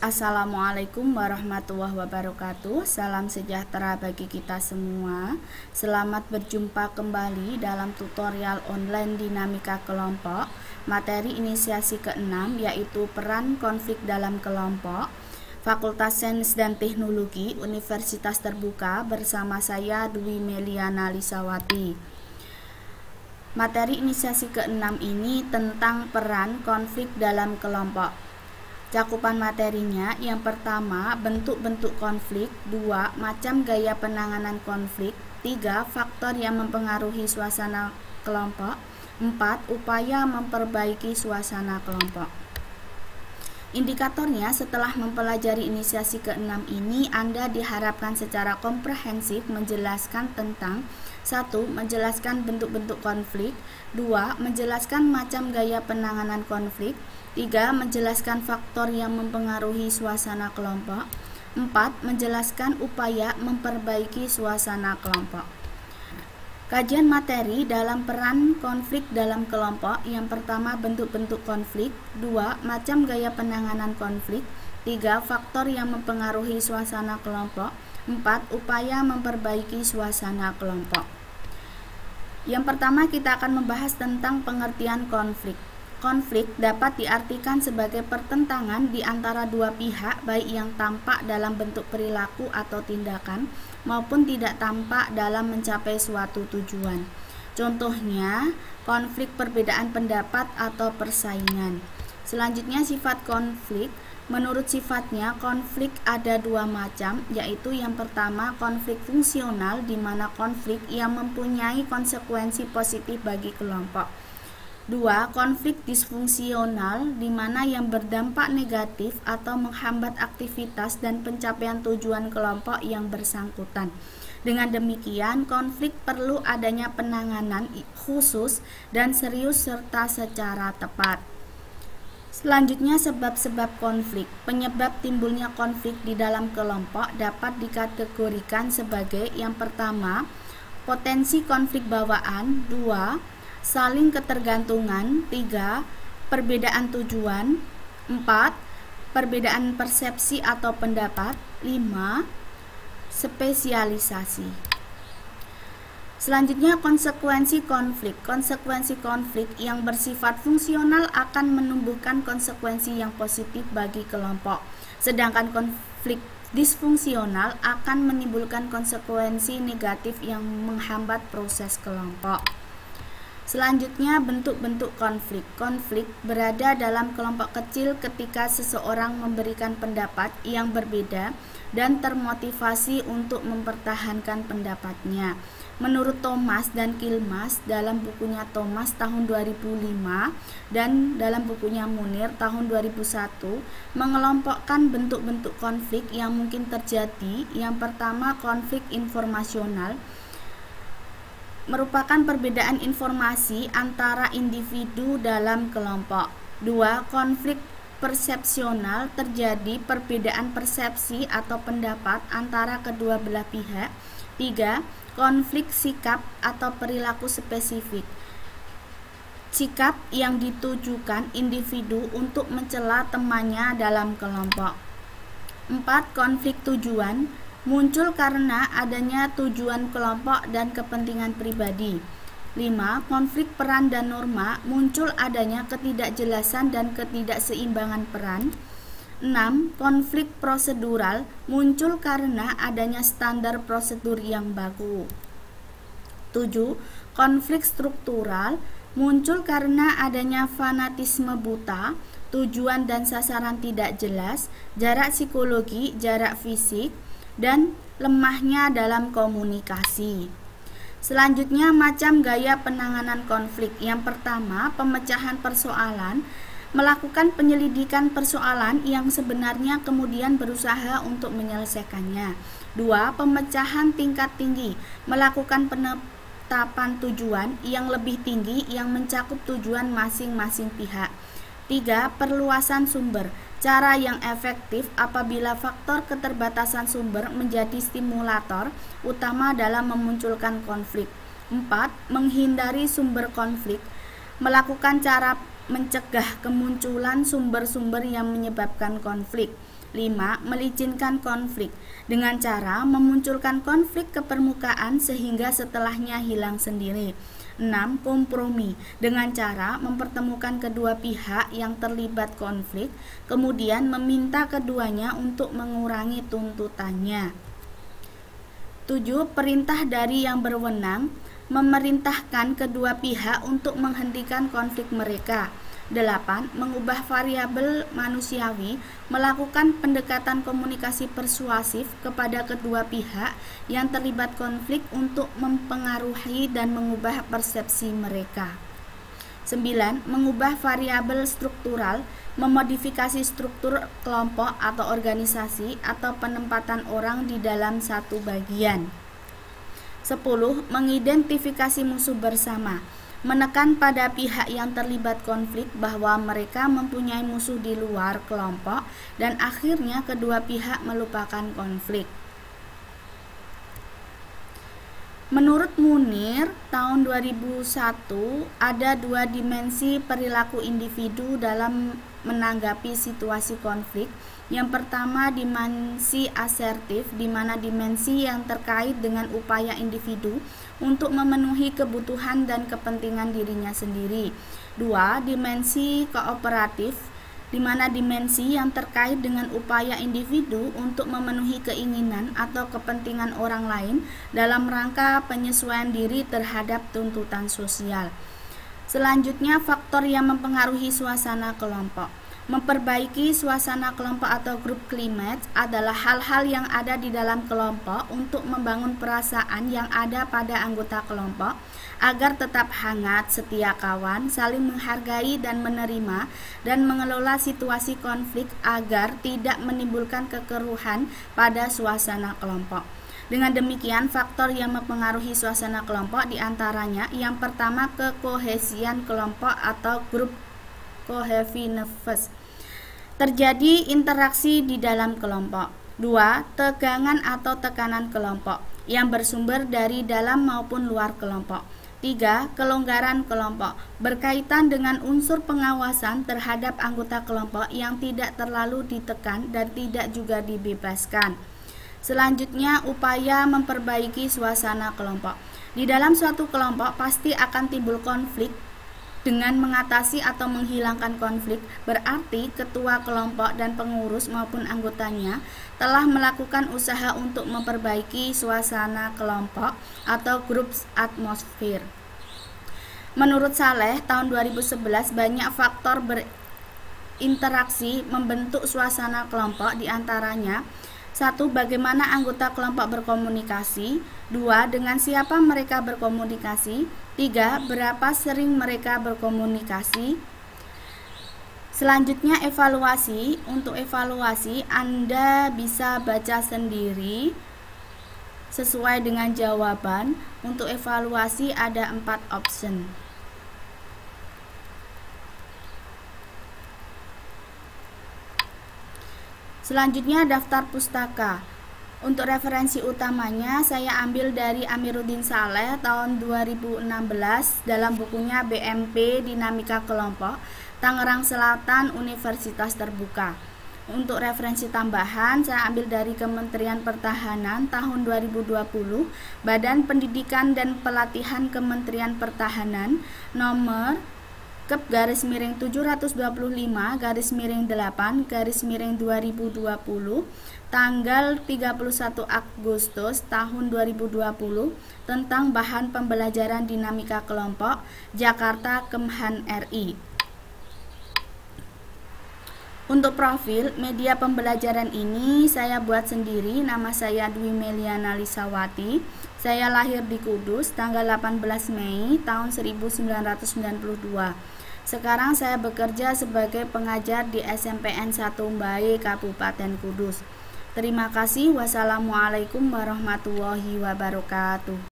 Assalamualaikum warahmatullahi wabarakatuh. Salam sejahtera bagi kita semua. Selamat berjumpa kembali dalam tutorial online dinamika kelompok. Materi inisiasi ke-6 yaitu peran konflik dalam kelompok. Fakultas Sains dan Teknologi Universitas Terbuka bersama saya Dwi Meliana Lisawati. Materi inisiasi ke-6 ini tentang peran konflik dalam kelompok. Cakupan materinya, yang pertama, bentuk-bentuk konflik, 2, macam gaya penanganan konflik, 3, faktor yang mempengaruhi suasana kelompok, 4, upaya memperbaiki suasana kelompok. Indikatornya, setelah mempelajari inisiasi ke-6 ini, Anda diharapkan secara komprehensif menjelaskan tentang 1. Menjelaskan bentuk-bentuk konflik, 2. Menjelaskan macam gaya penanganan konflik, 3. Menjelaskan faktor yang mempengaruhi suasana kelompok, 4. Menjelaskan upaya memperbaiki suasana kelompok. Kajian materi dalam peran konflik dalam kelompok. Yang pertama, bentuk-bentuk konflik, 2. Macam gaya penanganan konflik, 3. Faktor yang mempengaruhi suasana kelompok, 4. Upaya memperbaiki suasana kelompok. Yang pertama, kita akan membahas tentang pengertian konflik. Konflik dapat diartikan sebagai pertentangan di antara dua pihak, baik yang tampak dalam bentuk perilaku atau tindakan maupun tidak tampak dalam mencapai suatu tujuan. Contohnya, konflik perbedaan pendapat atau persaingan. Selanjutnya, sifat konflik. Menurut sifatnya, konflik ada dua macam, yaitu yang pertama konflik fungsional, di mana konflik yang mempunyai konsekuensi positif bagi kelompok. 2. Konflik disfungsional, di mana yang berdampak negatif atau menghambat aktivitas dan pencapaian tujuan kelompok yang bersangkutan. Dengan demikian, konflik perlu adanya penanganan khusus dan serius serta secara tepat. Selanjutnya, sebab-sebab konflik. Penyebab timbulnya konflik di dalam kelompok dapat dikategorikan sebagai yang pertama, potensi konflik bawaan, 2. Saling ketergantungan, 3. Perbedaan tujuan, 4. Perbedaan persepsi atau pendapat, 5. Spesialisasi. Selanjutnya, konsekuensi konflik. Konsekuensi konflik yang bersifat fungsional akan menumbuhkan konsekuensi yang positif bagi kelompok, sedangkan konflik disfungsional akan menimbulkan konsekuensi negatif yang menghambat proses kelompok. Selanjutnya, bentuk-bentuk konflik. Konflik berada dalam kelompok kecil ketika seseorang memberikan pendapat yang berbeda dan termotivasi untuk mempertahankan pendapatnya. Menurut Thomas dan Kilmas dalam bukunya Thomas tahun 2005 dan dalam bukunya Munir tahun 2001, mengelompokkan bentuk-bentuk konflik yang mungkin terjadi. Yang pertama, konflik informasional, merupakan perbedaan informasi antara individu dalam kelompok. 2. Konflik persepsional, terjadi perbedaan persepsi atau pendapat antara kedua belah pihak. 3. Konflik sikap atau perilaku spesifik, sikap yang ditujukan individu untuk mencela temannya dalam kelompok. 4. Konflik tujuan, muncul karena adanya tujuan kelompok dan kepentingan pribadi. 5. Konflik peran dan norma, muncul adanya ketidakjelasan dan ketidakseimbangan peran. 6. Konflik prosedural, muncul karena adanya standar prosedur yang baku. 7. Konflik struktural, muncul karena adanya fanatisme buta, tujuan dan sasaran tidak jelas, jarak psikologi, jarak fisik, dan lemahnya dalam komunikasi. Selanjutnya, macam gaya penanganan konflik. Yang pertama, pemecahan persoalan, melakukan penyelidikan persoalan yang sebenarnya kemudian berusaha untuk menyelesaikannya. 2. Pemecahan tingkat tinggi, melakukan penetapan tujuan yang lebih tinggi yang mencakup tujuan masing-masing pihak. 3. Perluasan sumber, cara yang efektif apabila faktor keterbatasan sumber menjadi stimulator utama dalam memunculkan konflik. 4. Menghindari sumber konflik, melakukan cara mencegah kemunculan sumber-sumber yang menyebabkan konflik. 5. Melicinkan konflik dengan cara memunculkan konflik ke permukaan sehingga setelahnya hilang sendiri. 6. Kompromi dengan cara mempertemukan kedua pihak yang terlibat konflik, kemudian meminta keduanya untuk mengurangi tuntutannya. 7. Perintah dari yang berwenang memerintahkan kedua pihak untuk menghentikan konflik mereka. 8. Mengubah variabel manusiawi, melakukan pendekatan komunikasi persuasif kepada kedua pihak yang terlibat konflik untuk mempengaruhi dan mengubah persepsi mereka. 9. Mengubah variabel struktural, memodifikasi struktur kelompok atau organisasi atau penempatan orang di dalam satu bagian. 10. Mengidentifikasi musuh bersama, menekan pada pihak yang terlibat konflik bahwa mereka mempunyai musuh di luar kelompok dan akhirnya kedua pihak melupakan konflik. Menurut Munir, tahun 2001 ada 2 dimensi perilaku individu dalam menanggapi situasi konflik. Yang pertama, dimensi asertif, di mana dimensi yang terkait dengan upaya individu untuk memenuhi kebutuhan dan kepentingan dirinya sendiri. 2. Dimensi kooperatif, di mana dimensi yang terkait dengan upaya individu untuk memenuhi keinginan atau kepentingan orang lain dalam rangka penyesuaian diri terhadap tuntutan sosial. Selanjutnya, faktor yang mempengaruhi suasana kelompok. Memperbaiki suasana kelompok atau grup climate adalah hal-hal yang ada di dalam kelompok untuk membangun perasaan yang ada pada anggota kelompok agar tetap hangat, setia kawan, saling menghargai dan menerima, dan mengelola situasi konflik agar tidak menimbulkan kekeruhan pada suasana kelompok. Dengan demikian, faktor yang mempengaruhi suasana kelompok diantaranya yang pertama, kekohesian kelompok atau grup cohesiveness. Terjadi interaksi di dalam kelompok. 2. Tegangan atau tekanan kelompok yang bersumber dari dalam maupun luar kelompok. 3. Kelonggaran kelompok berkaitan dengan unsur pengawasan terhadap anggota kelompok yang tidak terlalu ditekan dan tidak juga dibebaskan. Selanjutnya, upaya memperbaiki suasana kelompok. Di dalam suatu kelompok pasti akan timbul konflik. Dengan mengatasi atau menghilangkan konflik, berarti ketua kelompok dan pengurus maupun anggotanya telah melakukan usaha untuk memperbaiki suasana kelompok atau group atmosphere. Menurut Saleh, tahun 2011 banyak faktor berinteraksi membentuk suasana kelompok, diantaranya 1. Bagaimana anggota kelompok berkomunikasi. 2. Dengan siapa mereka berkomunikasi. 3. Berapa sering mereka berkomunikasi. Selanjutnya, evaluasi. Untuk evaluasi, Anda bisa baca sendiri sesuai dengan jawaban. Untuk evaluasi ada 4 option. Selanjutnya, daftar pustaka. Untuk referensi utamanya saya ambil dari Amiruddin Saleh tahun 2016 dalam bukunya BMP Dinamika Kelompok, Tangerang Selatan, Universitas Terbuka. Untuk referensi tambahan saya ambil dari Kementerian Pertahanan tahun 2020, Badan Pendidikan dan Pelatihan Kementerian Pertahanan nomor /725/8/2020 tanggal 31 Agustus tahun 2020 tentang bahan pembelajaran dinamika kelompok, Jakarta, Kemhan RI. Untuk profil media pembelajaran ini saya buat sendiri. Nama saya Dwi Meliana Lisawati. Saya lahir di Kudus tanggal 18 Mei tahun 1992. Sekarang saya bekerja sebagai pengajar di SMPN 1 Mbae, Kabupaten Kudus. Terima kasih. Wassalamualaikum warahmatullahi wabarakatuh.